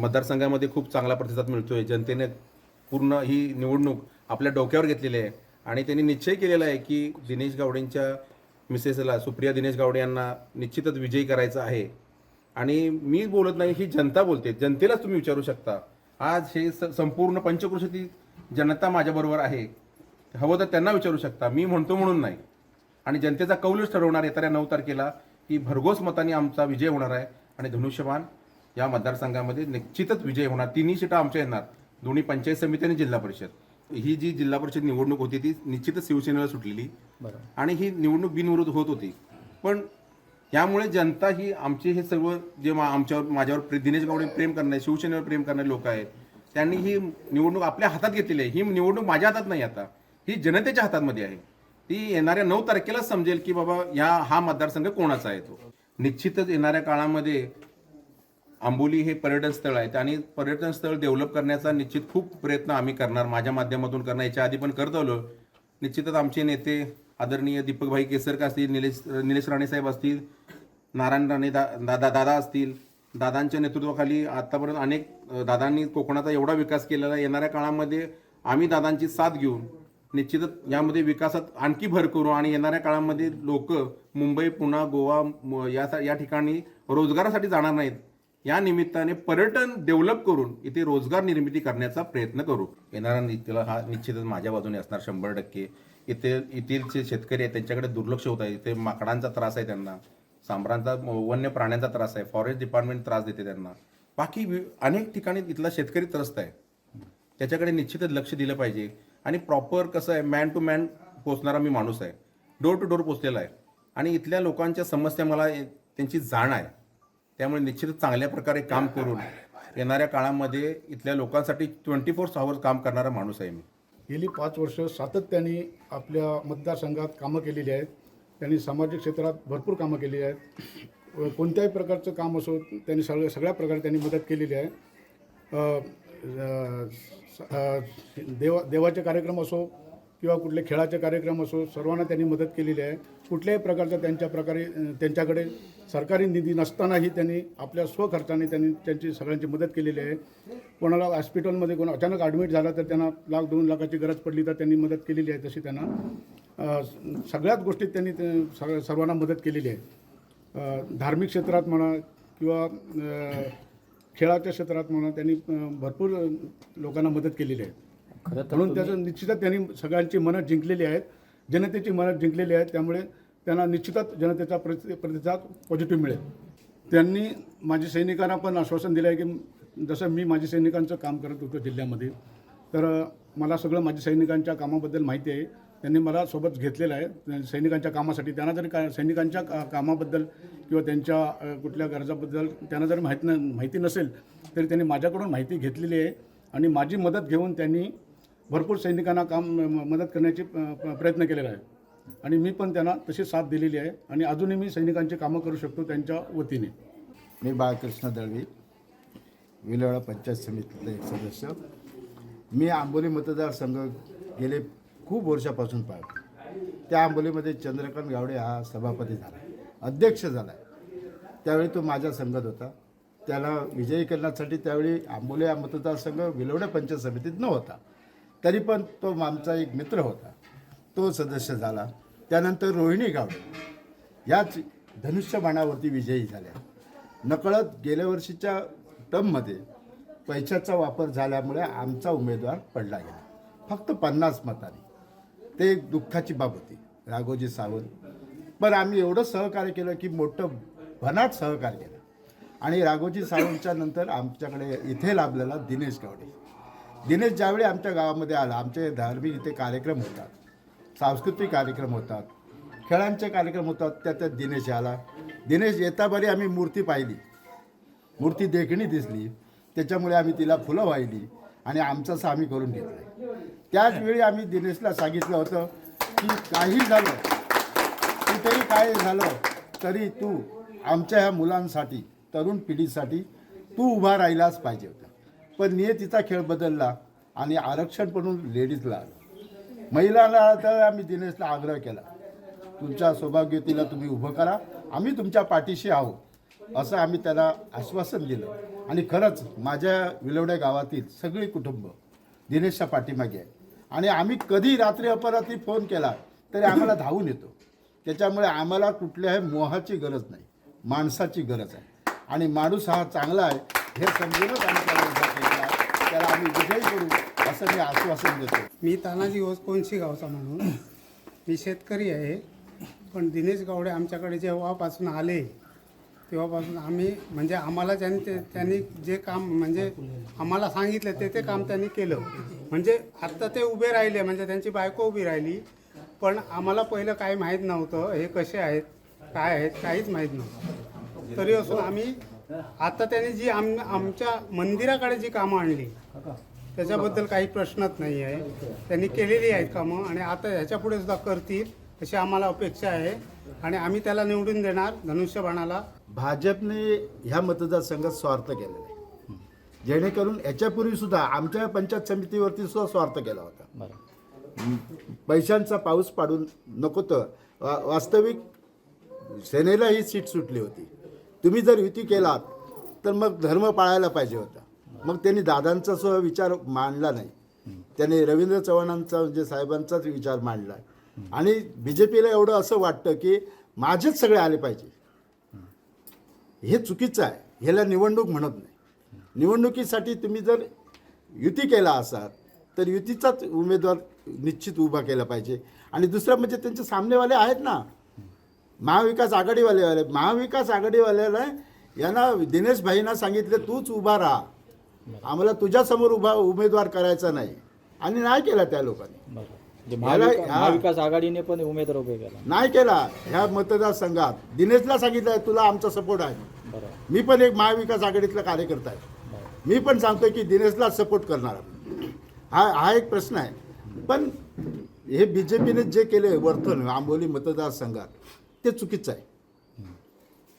मतदारसंघामध्ये खूप चांगला प्रतिसाद मिळतोय. जनतेने पूर्ण ही निवडणूक आपल्या डोक्यावर घेतलेली आहे आणि त्यांनी निश्चय केलेला आहे की दिनेश गावडेंच्या मिसेसला सुप्रिया दिनेश गावडे यांना निश्चितच विजयी करायचं आहे. आणि मी बोलत नाही, ही जनता बोलते. जनतेलाच तुम्ही विचारू शकता. आज हे संपूर्ण पंचक्रोशीतील जनता माझ्याबरोबर आहे. हवं तर त्यांना विचारू शकता, मी म्हणतो म्हणून नाही. आणि जनतेचा कौलच ठरवणार येत्या 9 तारखेला की भरघोस मतांनी आमचा विजय होणार आहे आणि धनुष्यबाण या मतदारसंघामध्ये निश्चितच विजय होणार. तिन्ही सीटा आमच्या येणार, दोन्ही पंचायत समिती आणि जिल्हा परिषद. ही जी जिल्हा परिषद निवडणूक होती ती निश्चितच शिवसेनेला सुटलेली आणि ही निवडणूक बिनविरोध होत होती. पण यामुळे जनता ही आमचे हे सर्व जे माझ्यावर दिनेश गावडे प्रेम करणारे, शिवसेनेवर प्रेम करणारे लोक आहेत, त्यांनी ही निवडणूक आपल्या हातात घेतलेली आहे. ही निवडणूक माझ्या हातात नाही, आता ही जनतेच्या हातामध्ये आहे. ती येणाऱ्या 9 तारखेला समजेल की बाबा हा मतदारसंघ कोणाचा आहे. तो निश्चितच येणाऱ्या काळामध्ये आंबोली हे पर्यटन स्थळ आहे आणि पर्यटन स्थळ डेव्हलप करण्याचा निश्चित खूप प्रयत्न आम्ही करणार, माझ्या माध्यमातून करणार. याच्या आधी पण करत आलो. निश्चितच आमचे नेते आदरणीय दीपकभाई केसरकर असतील, निलेश राणे साहेब असतील, नारायण राणे दादा असतील, दादांच्या नेतृत्वाखाली आतापर्यंत अनेक दादांनी कोकणाचा एवढा विकास केलेला. येणाऱ्या काळामध्ये आम्ही दादांची साथ घेऊन निश्चितच यामध्ये विकासात आणखी भर करू आणि येणाऱ्या काळामध्ये लोक मुंबई, पुणे, गोवा या ठिकाणी रोजगारासाठी जाणार नाहीत. या निमित्ताने पर्यटन डेव्हलप करून इथे रोजगार निर्मिती करण्याचा प्रयत्न करू. येणारा नीतीला हा निश्चितच माझ्या बाजूने असणार 100%. येथील जे शेतकरी आहेत त्यांच्याकडे दुर्लक्ष होत आहे. इथे माकडांचा त्रास आहे, त्यांना सांबरांचा, वन्य प्राण्यांचा त्रास आहे, फॉरेस्ट डिपार्टमेंट त्रास देते त्यांना. बाकी अनेक ठिकाणी इथला शेतकरी त्रस्त आहे. त्याच्याकडे निश्चितच लक्ष दिलं पाहिजे. आणि प्रॉपर कसं आहे, मॅन टू मॅन पोचणारा मी माणूस आहे, डोर टू डोर पोचलेला आहे आणि इथल्या लोकांच्या समस्या मला त्यांची जाण आहे. त्यामुळे निश्चितच चांगल्या प्रकारे काम करून येणाऱ्या काळामध्ये इथल्या लोकांसाठी 24 आवर्स काम करणारा माणूस आहे मी. गेली 5 वर्ष सातत्याने आपल्या मतदारसंघात कामं केलेली आहेत. त्यांनी सामाजिक क्षेत्रात भरपूर कामं केलेली आहेत. कोणत्याही प्रकारचं काम असो त्यांनी सगळ्या प्रकारे त्यांनी मदत केलेली आहे. देवाचे कार्यक्रम असो किंवा कुठले खेळाचे कार्यक्रम असो, सर्वांना त्यांनी मदत केलेली आहे. कुठल्याही प्रकारचा त्यांच्याकडे सरकारी निधी नसतानाही त्यांनी आपल्या स्वखर्चाने त्यांची सगळ्यांची मदत केलेली आहे. कोणाला हॉस्पिटलमध्ये कोण अचानक ॲडमिट झाला तर त्यांना 1,00,000-2 लाखाची गरज पडली तर त्यांनी मदत केलेली आहे. तशी त्यांना सगळ्याच गोष्टीत त्यांनी सर्वांना मदत केलेली आहे. धार्मिक क्षेत्रात म्हणा किंवा खेळाच्या क्षेत्रात म्हणा त्यांनी भरपूर लोकांना मदत केलेली आहे. म्हणून त्याचं निश्चितच त्यांनी सगळ्यांची मनं जिंकलेली आहेत, जनतेची मनं जिंकलेली आहेत. त्यामुळे त्यांना निश्चितच जनतेचा प्रतिसाद पॉझिटिव्ह मिळेल. त्यांनी माजी सैनिकांना पण आश्वासन दिलं आहे की जसं मी माजी सैनिकांचं काम करत होतो जिल्ह्यामध्ये, तर मला सगळं माजी सैनिकांच्या कामाबद्दल माहिती आहे. त्यांनी मला सोबत घेतलेलं आहे सैनिकांच्या कामासाठी. त्यांना जरी सैनिकांच्या कामाबद्दल किंवा त्यांच्या कुठल्या गरजाबद्दल त्यांना जरी माहिती नसेल तरी त्यांनी माझ्याकडून माहिती घेतलेली आहे आणि माझी मदत घेऊन त्यांनी भरपूर सैनिकांना मदत करण्याची प्रयत्न केलेला आहे आणि मी पण त्यांना तशी साथ दिलेली आहे आणि अजूनही मी सैनिकांची कामं करू शकतो त्यांच्या वतीने. मी बाळकृष्ण दळवी, विलवाडा पंचायत समितीतले एक सदस्य. मी आंबोली मतदारसंघ गेले खूप वर्षापासून पाहतो. त्या आंबोलीमध्ये चंद्रकांत गावडे हा सभापती झाला, अध्यक्ष झाला. त्यावेळी तो माझ्या संघात होता. त्याला विजयी करण्यासाठी त्यावेळी आंबोली हा मतदारसंघ विलवडा पंचायत समितीत नव्हता, तरी पण तो आमचा एक मित्र होता, तो सदस्य झाला. त्यानंतर रोहिणी गावडे याच धनुष्यबाणावरती विजयी झाल्या. नकळत गेल्या वर्षीच्या टर्ममध्ये पैशाचा वापर झाल्यामुळे आमचा उमेदवार पडला गेला, फक्त 50 मतांनी. ते एक दुःखाची बाब होती. राघोजी सावंत, पण आम्ही एवढं सहकार्य केलं की मोठं भन्नाट सहकार्य केलं. आणि राघोजी सावंतच्या नंतर आमच्याकडे इथे लाभलेला दिनेश गावडे. दिनेश ज्यावेळी आमच्या गावामध्ये आला, आमचे धार्मिक इथे कार्यक्रम होतात, सांस्कृतिक कार्यक्रम होतात, खेळांचे कार्यक्रम होतात, त्यात दिनेश आला. दिनेश येता बरी आम्ही मूर्ती पाहिली, मूर्ती देखणी दिसली, त्याच्यामुळे आम्ही तिला फुलं वाहिली आणि आमचं आम्ही करून घेतलं. त्याच वेळी आम्ही दिनेशला सांगितलं होतं की काही झालं, कुठेही काय झालं तरी तू आमच्या ह्या मुलांसाठी, तरुण पिढीसाठी तू उभा राहिलाच पाहिजे होता. पण नियतीचा खेळ बदलला आणि आरक्षण म्हणून लेडीजला आलं. महिलांना तर आम्ही दिनेशला आग्रह केला, तुमच्या सौभाग्यवतीला तुम्ही उभं करा, आम्ही तुमच्या पाठीशी आहोत. असं आम्ही त्याला आश्वासन दिलं. आणि खरंच माझ्या विलवड्या गावातील सगळी कुटुंब दिनेशच्या पाठीमागे आहे. आणि आम्ही कधी रात्री अपरात्री फोन केला तरी आम्हाला धावून येतो. त्याच्यामुळे आम्हाला कुठल्याही मोहाची गरज नाही, माणसाची गरज आहे. आणि माणूस हा चांगला आहे हे समजूनच आम्ही त्याला उभा केलेला आहे. त्याला आम्ही विजयी करू असं मी आश्वासन देतो. मी तानाजी कोणशी गावचा म्हणून मी शेतकरी आहे. पण दिनेश गावडे आमच्याकडे जेव्हापासून आले तेव्हापासून आम्ही म्हणजे आम्हाला त्यांनी जे काम म्हणजे आम्हाला सांगितलं ते काम त्यांनी केलं. म्हणजे आत्ता ते उभे राहिले म्हणजे त्यांची बायको उभी राहिली. पण आम्हाला पहिलं काही माहीत नव्हतं हे कसे आहेत काय आहेत काहीच माहीत नव्हतं. तरी असून आम्ही आता त्यांनी जी आमच्या मंदिराकडे जी कामं आणली त्याच्याबद्दल काही प्रश्नच नाही आहे. त्यांनी केलेली आहेत कामं आणि आता ह्याच्यापुढे सुद्धा करतील अशी आम्हाला अपेक्षा आहे. आणि आम्ही त्याला निवडून देणार धनुष्यबाणाला. भाजपने ह्या मतदारसंघात स्वार्थ केलेला आहे. जेणेकरून याच्यापूर्वी सुद्धा आमच्या पंचायत समितीवरती सुद्धा स्वार्थ केला होता. पैशांचा पाऊस पाडून नको तर वास्तविक सेनेला ही सीट सुटली होती. तुम्ही जर युती केलात तर मग धर्म पाळायला पाहिजे होता. मग त्यांनी दादांचा सुद्धा विचार मांडला नाही. त्याने रवींद्र चव्हाणांचा म्हणजे साहेबांचाच विचार मांडला. आणि BJPला एवढं असं वाटतं की माझेच सगळे आले पाहिजे. हे चुकीचं आहे. ह्याला निवडणूक म्हणत नाही. निवडणुकीसाठी तुम्ही जर युती केला असाल तर युतीचाच उमेदवार निश्चित उभा केला पाहिजे. आणि दुसरं म्हणजे त्यांचे सामनेवाले आहेत ना महाविकास आघाडीवाल्याला यांना दिनेश भाईंना सांगितलं तूच उभा राहा, आम्हाला तुझ्यासमोर उमेदवार करायचा नाही. आणि नाही केला त्या लोकांनी. महाविकास आघाडीने पण उमेदवार उभे केला नाही केला. ह्या मतदारसंघात दिनेशला सांगितलं तुला आमचा सपोर्ट आहे. मी पण एक महाविकास आघाडीतला कार्यकर्ता आहे. मी पण सांगतोय की दिनेशला सपोर्ट करणार. हा एक प्रश्न आहे. पण हे BJPने जे केले वर्तन आंबोली मतदारसंघात ते चुकीचं आहे.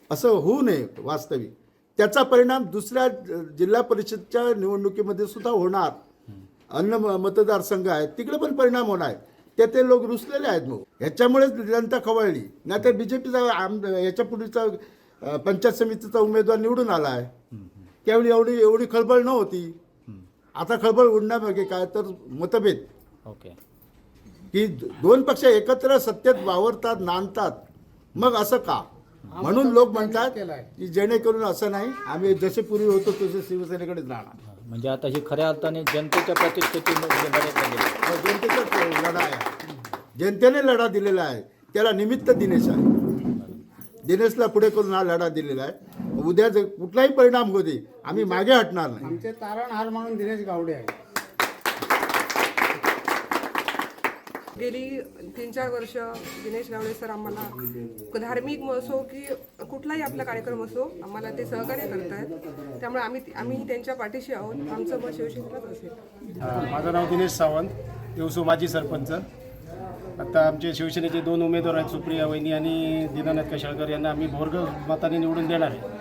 असं होऊ नये. वास्तविक त्याचा परिणाम दुसऱ्या जिल्हा परिषदच्या निवडणुकीमध्ये सुद्धा होणार. अन्न मतदारसंघ आहेत तिकडे पण परिणाम होणार. ते लोक रुसलेले आहेत. मग ह्याच्यामुळेच जनता खवळली. नाहीतर BJPचा याच्या पूर्वीचा पंचायत समितीचा उमेदवार निवडून आला आहे त्यावेळी एवढी खळबळ नव्हती. आता खळबळ उडण्यामागे काय तर मतभेद. ओके की दोन पक्ष एकत्र सत्तेत वावरतात नांदतात. मग असं का म्हणून लोक म्हणतात की जेणेकरून असं नाही आम्ही जसे पूर्वी होतो तसे शिवसेनेकडेच राहणार. म्हणजे आता ही खऱ्या अर्थाने जनतेच्या प्रतिष्ठेची जनतेचा लढा आहे. जनतेने लढा दिलेला आहे. त्याला निमित्त दिनेश आहे. दिनेशला पुढे करून हा लढा दिलेला आहे. उद्या जर कुठलाही परिणाम होते आम्ही मागे हटणार नाही. आमचे तारणहार म्हणून दिनेश गावडे आहे. गेली 3-4 वर्ष दिनेश गावडे सर आम्हाला धार्मिक असो की कुठलाही आपला कार्यक्रम असो आम्हाला ते सहकार्य करत आहेत. त्यामुळे आम्ही त्यांच्या पाठीशी आहोत. आमचं मत शिवसेनेलाच असेल. माझं नाव दिनेश सावंत, देवसू माजी सरपंच. आता आमचे शिवसेनेचे 2 उमेदवार आहेत, सुप्रिया वहिनी आणि दीनानाथ कशाळकर यांना आम्ही भोरग मताने निवडून देणार आहे.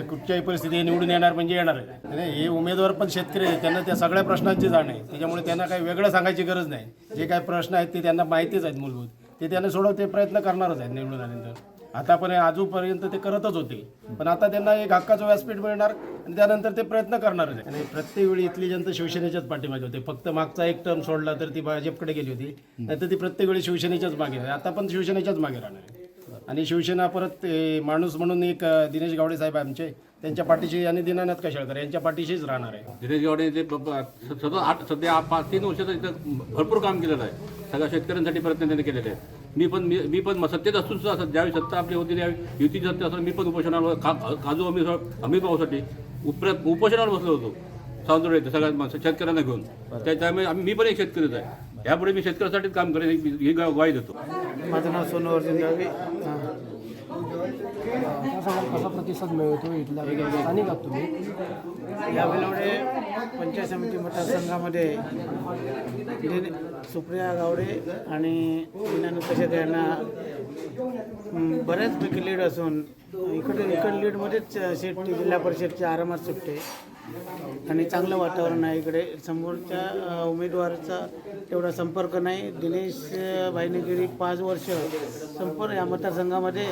कुठच्याही परिस्थिती निवडून येणार म्हणजे येणार आहे. आणि हे उमेदवार पण शेतकरी आहेत, त्यांना त्या सगळ्या प्रश्नांची जाण आहे. त्याच्यामुळे त्यांना काही वेगळं सांगायची गरज नाही. जे काही प्रश्न आहेत ते त्यांना माहितीच आहेत मूलभूत. ते त्यांना सोडवते प्रयत्न करणारच आहेत निवडून आल्यानंतर. आता पण आजूपर्यंत ते करतच होते. पण आता त्यांना एक हक्काचं व्यासपीठ मिळणार आणि त्यानंतर ते प्रयत्न करणारच आहे. आणि प्रत्येक वेळी इथली जनता शिवसेनेच्याच पाठीमागे होते. फक्त मागचा एक टर्म सोडला तर ती भाजपकडे गेली होती. नाहीतर ती प्रत्येक वेळी शिवसेनेच्याच मागे आहे. आता पण शिवसेनेच्याच मागे राहणार आहे. आणि शिवसेना परत माणूस म्हणून एक दिनेश गावडे साहेब आमचे त्यांच्या पाठीशी आणि दीनानाथ कशाळकर यांच्या पाठीशीच राहणार आहे. दिनेश गावडे ते सध्या 3 वर्षाचं इथं भरपूर काम केलेलं आहे. सगळ्या शेतकऱ्यांसाठी प्रयत्न त्यांनी केलेले आहेत. मी पण सत्तेत असून सुद्धा ज्यावेळी सत्ता आपली होती त्यावेळी युतीची सत्ता असून मी पण उपोषणावर काजू हमी भावासाठी उपोषणावर बसलो होतो. सावंतवाडी येते सगळ्या माणसं शेतकऱ्यांना घेऊन. त्यामुळे मी पण एक शेतकरीच आहे. यापुढे मी शेतकऱ्यासाठीच काम करेन ही ग्वाही देतो. माझं नाव सोनू अर्जुन दळवी. कसा प्रतिसाद मिळतो इथला स्थानिक आहात तुम्ही? या वेळेमुळे पंचायत समिती मतदारसंघामध्ये सुप्रिया गावडे आणि दीनानाथ कशाळकर यांना बऱ्याचपैकी लीड असून इकडे लीडमध्येच सीट जिल्हा परिषदची आरामात सुटते आणि चांगलं वातावरण आहे. इकडे समोरच्या उमेदवाराचा तेवढा संपर्क नाही. दिनेश भाईने गेली 5 वर्ष या मतदारसंघामध्ये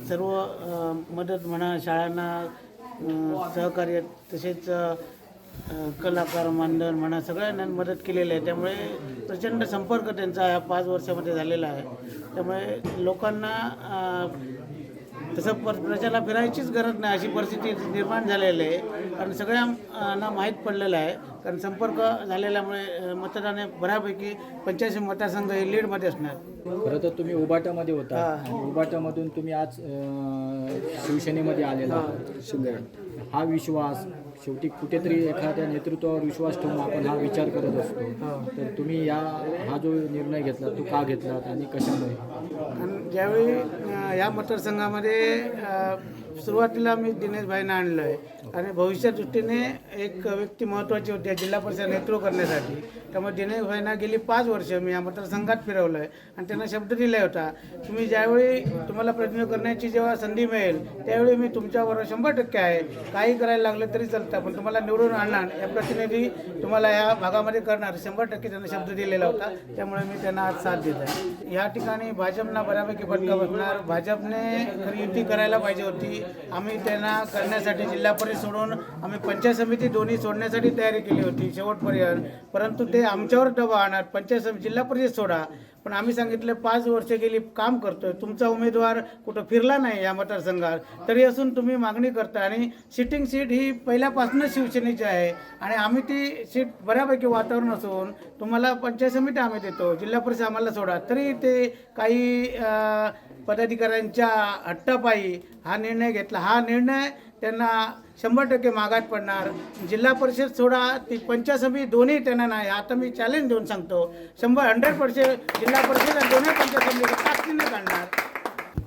सर्व मदत म्हणा, शाळांना सहकार्य, तसेच कलाकार मानधन म्हणा, सगळ्यांना मदत केलेली आहे. त्यामुळे प्रचंड संपर्क त्यांचा या 5 वर्षामध्ये झालेला आहे. त्यामुळे लोकांना तसं प्रजाला फिरायचीच गरज नाही अशी परिस्थिती निर्माण झालेली आहे. कारण सगळ्यांना माहीत पडलेलं आहे. कारण संपर्क झालेल्यामुळे मतदान बऱ्यापैकी 85 मतदारसंघ हे लीडमध्ये असणार. खरं तर तुम्ही उबाटामध्ये होता आणि उबाटामधून तुम्ही आज शिवसेनेमध्ये आलेला आहात. हा विश्वास शेवटी कुठेतरी एखाद्या नेतृत्वावर विश्वास ठेवून आपण हा विचार करत असतो. तर तुम्ही हा जो निर्णय घेतला तो का घेतलात आणि कशामुळे? कारण ज्यावेळी या मतदारसंघामध्ये सुरुवातीला मी दिनेश भाईंना आणलं आहे आणि भविष्या दृष्टीने एक व्यक्ती महत्त्वाची होती जिल्हा परिषद नेतृत्व करण्यासाठी. त्यामुळे दिनेश भाईंना गेली 5 वर्ष मी या मतदारसंघात फिरवलं आहे आणि त्यांना शब्द दिला होता, तुम्ही ज्यावेळी तुम्हाला प्रतिनिधित्व करण्याची जेव्हा संधी मिळेल त्यावेळी मी तुमच्याबरोबर 100% आहे. काही करायला लागलं तरी चालतं, पण तुम्हाला निवडून आणणार, या प्रतिनिधी तुम्हाला या भागामध्ये करणार 100% त्यांना शब्द दिलेला होता. त्यामुळे मी त्यांना आज साथ देत आहे. या ठिकाणी भाजपना बऱ्यापैकी फटका बसणार. भाजपने खरी युती करायला पाहिजे होती. आम्ही त्यांना करण्यासाठी जिल्हा परिषद सोडून आम्ही पंचायत समिती दोन्ही सोडण्यासाठी तयारी केली होती शेवटपर्यंत. परंतु ते आमच्यावर दबाव आणणार, पंचायत समिती जिल्हा परिषद सोडा. पण आम्ही सांगितलं 5 वर्ष गेली काम करतोय, तुमचा उमेदवार कुठं फिरला नाही या मतदारसंघात, तरी असून तुम्ही मागणी करता. आणि सिटिंग सीट ही पहिल्यापासूनच शिवसेनेची आहे आणि आम्ही ती सीट बऱ्यापैकी वातावरण असून तुम्हाला पंचायत समिती आम्ही देतो, जिल्हा परिषद आम्हाला सोडा, तरी ते काही पदाधिकाऱ्यांच्या हट्टापायी हा निर्णय घेतला. हा निर्णय त्यांना 100% मागात पडणार. जिल्हा परिषद सोडा, ती पंचायत समिती दोन्ही त्यांना नाही. आता मी चॅलेंज देऊन सांगतो, 100% जिल्हा परिषद आणि दोन्ही पंचायत समिती ताकदीने काढणार.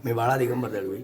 मी बाळा दिगंबर दळवी,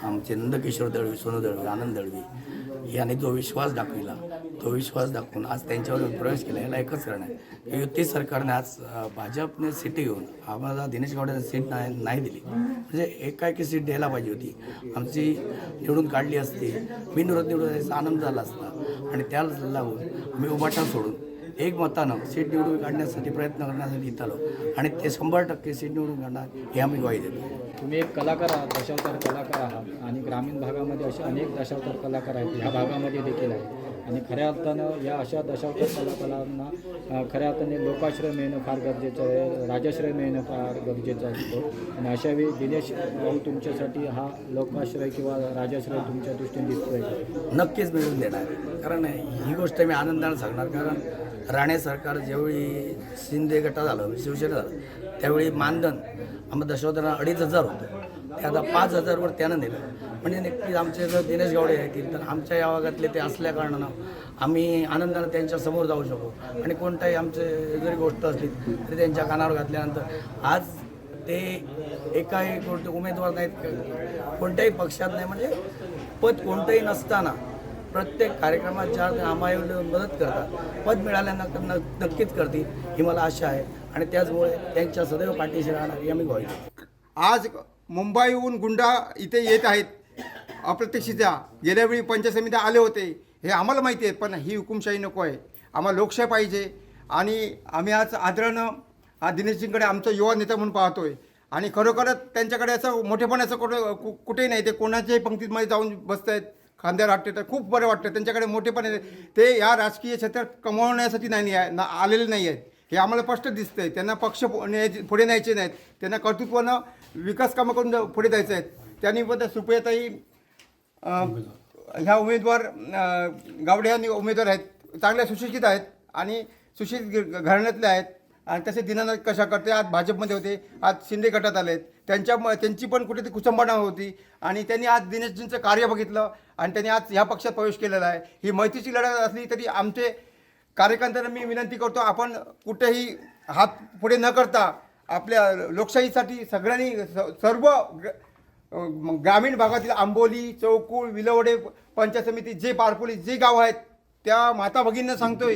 आमचे नंदकिशोर दळवी, सोनू दळवी, आनंद दळवी यांनी जो विश्वास दाखविला, तो विश्वास दाखवून आज त्यांच्यावर प्रवेश केला. याला एकच कारण आहे की युती सरकारने आज भाजपने सीट घेऊन आम्हाला दिनेश गावडेंना सीट नाही दिली. म्हणजे एकाएकी सीट द्यायला पाहिजे होती. आमची निवडून काढली असती, बिनविरोध निवडून यायचा आनंद झाला असता. आणि त्याला लावून आम्ही उबाटा सोडून एक मतानं सीट निवडून काढण्यासाठी प्रयत्न करण्यासाठी इथं आलो आणि ते 100% सीट निवडून काढणार हे आम्ही ग्वाही देतो. तुम्ही एक कलाकार आहात, दशावतार कलाकार आहात आणि ग्रामीण भागामध्ये असे अनेक दशावतार कलाकार आहेत, ह्या भागामध्ये देखील आहेत. आणि खऱ्या अर्थानं या अशा दशावतार कलाकारांना खऱ्या अर्थाने लोकाश्रय मिळणं फार गरजेचं आहे, राजाश्रय मिळणं फार गरजेचं असतो. आणि अशा वेळी दिनेश भाऊ तुमच्यासाठी हा लोकाश्रय किंवा राजाश्रय तुमच्या दृष्टीने दिसतोय का? नक्कीच मिळवून देणार. कारण ही गोष्ट मी आनंदाने सांगणार. कारण राणे सरकार ज्यावेळी शिंदे गटा झालं, शिवसेना झालं, त्यावेळी मानधन आम्हाला दशावतारांना 2,500 होतं. ते आता 5,000वर त्यानं दिलं. म्हणजे नक्कीच आमचे जर दिनेश गावडे येतील तर आमच्या या भागातले ते असल्या कारणानं आम्ही आनंदाने त्यांच्या समोर जाऊ शकू. आणि कोणताही आमचे जरी गोष्ट असली तरी त्यांच्या कानावर घातल्यानंतर आज ते एकाही उमेदवार नाहीत, कोणत्याही पक्षात नाही. म्हणजे पद कोणतंही नसताना प्रत्येक कार्यक्रमात ज्या आम्हाला मदत करतात, पद मिळाल्यानंतर नक्कीच करतील ही मला आशा आहे. आणि त्याचमुळे त्यांच्या सदैव पाठीशी राहणार ही आम्ही ग्वाही देतो. आज मुंबईहून गुंडा इथे येत आहेत अप्रत्यक्षितया. गेल्यावेळी पंचायत समित्या आले होते, हे आम्हाला माहिती आहे. पण ही हुकुमशाही नको आहे, आम्हाला लोकशाही पाहिजे. आणि आम्ही आज आदरानं दिनेशजींकडे आमचा युवा नेता म्हणून पाहतोय. आणि खरोखरच त्यांच्याकडे असं मोठेपणाचं कुठेही नाही. ते कोणाच्याही पंक्तीमध्ये जाऊन बसत आहेत, खांद्यावर हात ठेवतात, खूप बरं वाटतं. त्यांच्याकडे मोठेपण आहे. ते या राजकीय क्षेत्रात कमवण्यासाठी आलेले नाही आहेत, हे आम्हाला स्पष्ट दिसतंय. त्यांना पक्ष पुढे न्यायचे नाहीत, त्यांना कर्तृत्वानं विकास कामं करून पुढे जायचं आहेत. त्यानिमित्त सुप्रियाताई ह्या उमेदवार गावडे ह्या उमेदवार आहेत, चांगल्या सुशिक्षित आहेत आणि सुशिक्षित घराण्यातले आहेत. आणि तसे दिनानाथ कशा करते आज भाजपमध्ये होते, आज शिंदे गटात आले आहेत. त्यांची पण कुठेतरी कुचंबणा होती आणि त्यांनी आज दिनेशजींचं कार्य बघितलं आणि त्यांनी आज ह्या पक्षात प्रवेश केलेला आहे. ही मैत्रीची लढत असली तरी आमचे कार्यकर्त्यांना मी विनंती करतो, आपण कुठेही हात पुढे न करता आपल्या लोकशाहीसाठी सगळ्यांनी सर्व ग्रामीण भागातील आंबोली, चौकुळ, विलवडे पंचायत समिती, जे पारपोली जे गाव आहेत त्या माता भगिनींना सांगतोय,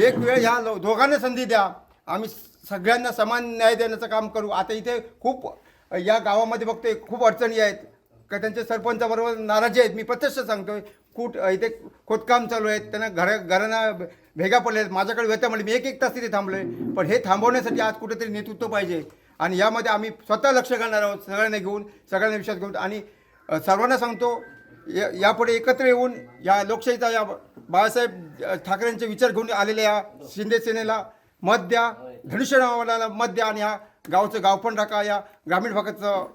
एक वेळ ह्या दोघांना संधी द्या. आम्ही सगळ्यांना समान न्याय देण्याचं काम करू. आता इथे खूप या गावामध्ये बघतोय खूप अडचणी आहेत का, त्यांच्या सरपंचाबरोबर नाराजी आहेत. मी प्रत्यक्ष सांगतोय, इथे खोदकाम चालू आहेत, त्यांना घरांना भेगा पडले आहेत. माझ्याकडे व्यथा म्हणली, मी 1 तास तिथे थांबलोय. पण हे थांबवण्यासाठी आज कुठेतरी नेतृत्व पाहिजे. आणि यामध्ये आम्ही स्वतः लक्ष घालणार आहोत, सगळ्यांना घेऊन, सगळ्यांना विश्वास घेऊन. आणि सर्वांना सांगतो यापुढे एकत्र येऊन या लोकशाहीचा, या बाळासाहेब ठाकरेंचे विचार घेऊन आलेल्या या शिंदे सेनेला मत द्या, धनुष्यबाणाला मत द्या आणि ह्या गावचं गाव पण राखा, या ग्रामीण भागाचं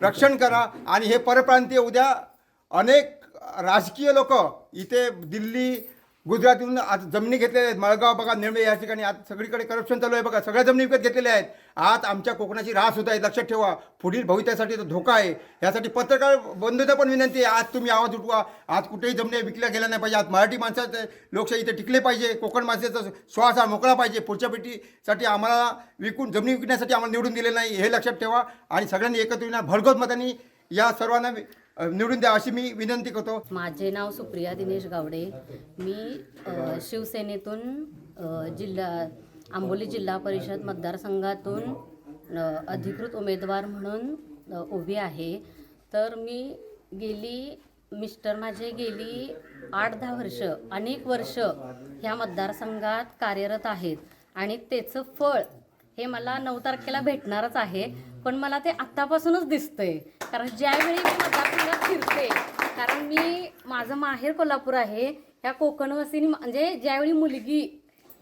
रक्षण करा. आणि हे परप्रांतीय उद्या अनेक राजकीय लोक इथे दिल्ली, गुजरातहून आज जमिनी घेतलेल्या आहेत. मळगाव बघा, नेमळे या ठिकाणी आज सगळीकडे करप्शन चालू आहे बघा, सगळ्या जमिनी विकत घेतलेल्या आहेत. आज आमच्या कोकणाची रास होत आहे, लक्षात ठेवा. पुढील भविष्यासाठी तो धोका आहे. यासाठी पत्रकार बंधूंना पण विनंती आहे, आज तुम्ही आवाज उठवा. आज कुठेही जमिनी विकल्या गेल्या नाही पाहिजे. आज मराठी माणसाचे लोकशाही इथे टिकले पाहिजे. कोकण माणसाचा श्वास हा मोकळा पाहिजे. पुढच्या पिढीसाठी आम्हाला जमिनी विकण्यासाठी आम्हाला निवडून दिले नाही, हे लक्षात ठेवा. आणि सगळ्यांनी एकत्र येऊन भरघोस मतांनी या सर्वांना निवडून द्या अशी मी विनंती करतो. माझे नाव सुप्रिया दिनेश गावडे. मी शिवसेनेतून आंबोली जिल्हा परिषद मतदारसंघातून अधिकृत उमेदवार म्हणून उभी आहे. तर मी मिस्टर माझे गेली 8-10 वर्ष, अनेक वर्ष ह्या मतदारसंघात कार्यरत आहेत आणि त्याचं फळ हे मला 9 तारखेला भेटणारच आहे. पण मला ते आत्तापासूनच दिसतंय, कारण ज्यावेळी मी मतदारसंघात फिरते, कारण माझं माहेर कोल्हापूर आहे, ह्या कोकणवासीनी म्हणजे ज्यावेळी मुलगी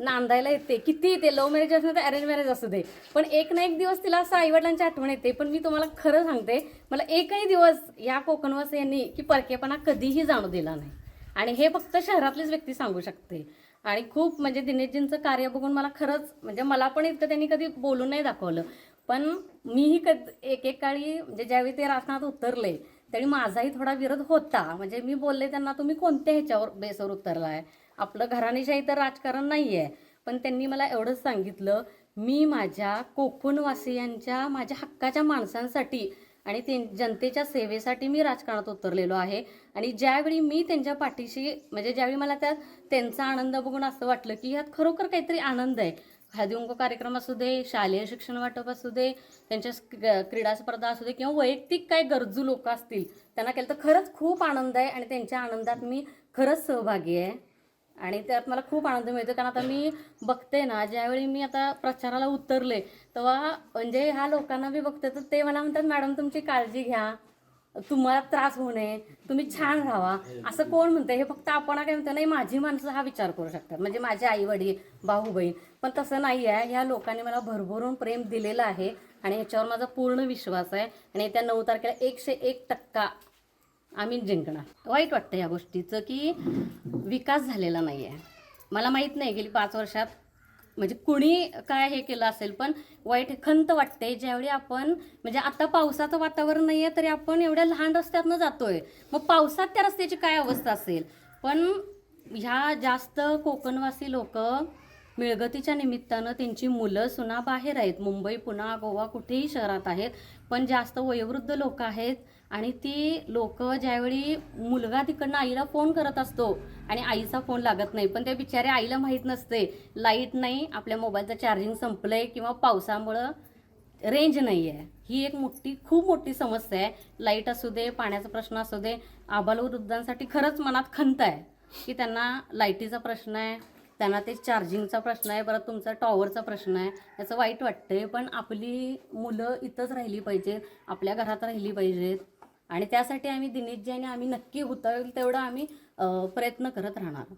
नांदायला येते, किती येते, लव्ह मॅरेज असू दे, अरेंज मॅरेज असू दे, पण एक ना एक दिवस तिला असं आईवडिलांची आठवण येते. पण मी तुम्हाला खरं सांगते, मला एकही दिवस या कोकणवासियांनी की परकेपणा कधीही जाणू दिला नाही. आणि हे फक्त शहरातलीच व्यक्ती सांगू शकते. आणि खूप म्हणजे दिनेशजींचं कार्य बघून मला खरंच म्हणजे मला पण इतकं त्यांनी कधी बोलून नाही दाखवलं. पण मीही एकेकाळी म्हणजे ज्यावेळी ते राजकारणात उतरले त्यावेळी माझाही थोडा विरोध होता. म्हणजे मी बोलले त्यांना, तुम्ही कोणत्या ह्याच्यावर बेसवर उतरला आहे, आपलं घराणेशाही तर राजकारण नाही आहे. पण त्यांनी मला एवढंच सांगितलं, मी माझ्या कोकणवासियांच्या, माझ्या हक्काच्या माणसांसाठी आणि जनतेच्या सेवेसाठी मी राजकारणात उतरलेलो आहे. आणि ज्यावेळी मी त्यांच्या पाठीशी म्हणजे ज्यावेळी मला त्यांचा आनंद बघून असं वाटलं की ह्यात खरोखर काहीतरी आनंद आहे. हळदीकुंकू कार्यक्रम असू दे, शालेय शिक्षण वाटप असू दे, त्यांच्या क्रीडा स्पर्धा असू दे, किंवा वैयक्तिक काही गरजू लोक असतील त्यांना केलं, तर खरंच खूप आनंद आहे. आणि त्यांच्या आनंदात मी खरंच सहभागी आहे. आणि त्यात मला खूप आनंद मिळतो. कारण आता मी बघते ना, ज्यावेळी मी आता प्रचाराला उतरले तेव्हा म्हणजे ह्या लोकांना मी बघते तर ते मला म्हणतात, मॅडम तुमची काळजी घ्या, तुम्हाला त्रास होऊ नये, तुम्ही छान राहावा. असं कोण म्हणतं? हे फक्त आपण काय म्हणतो, नाही माझी माणसं हा विचार करू शकतात, म्हणजे माझे आई वडील, भाऊ बहीण. पण तसं नाही आहे. ह्या लोकांनी मला भरभरून प्रेम दिलेलं आहे आणि ह्याच्यावर माझा पूर्ण विश्वास आहे. आणि त्या 9 तारखेला 101% आम्ही जिंकणार. वाईट वाटतं या गोष्टीचं की विकास झालेला नाही आहे. मला माहीत नाही गेली 5 वर्षात म्हणजे कुणी काय हे केलं असेल, पण वाईट खंत वाटते ज्यावेळी आपण म्हणजे आता पावसाचं वातावरण नाही आहे तरी आपण एवढ्या लहान रस्त्यातनं जातोय. मग पावसात त्या रस्त्याची काय अवस्था असेल. पण ह्या जास्त कोकणवासी लोक मिळगतीच्या निमित्तानं त्यांची मुलं सुना बाहेर आहेत, मुंबई, पुणे, गोवा कुठेही शहरात आहेत. पण जास्त वयोवृद्ध लोक आहेत आणि ती लोक ज्यावेळी मुलगा तिकडनं आईला फोन करत असतो आणि आईचा फोन लागत नाही, पण त्या बिचाऱ्या आईला माहीत नसते लाईट नाही, आपल्या मोबाईलचं चार्जिंग संपलंय किंवा पावसामुळं रेंज नाही आहे. ही एक खूप मोठी समस्या आहे. लाईट असू दे, पाण्याचा प्रश्न असू दे, आबालवृद्धांसाठी खरंच मनात खंत आहे की त्यांना लाईटीचा प्रश्न आहे, त्यांना ते चार्जिंगचा प्रश्न आहे, परत तुमचा टॉवरचा प्रश्न आहे. याचं वाईट वाटतंय. पण आपली मुलं इथंच राहिली पाहिजेत, आपल्या घरात राहिली पाहिजेत. आणि त्यासाठी आम्ही दिनेशजी आणि आम्ही नक्की होता तेवढं आम्ही प्रयत्न करत राहणार.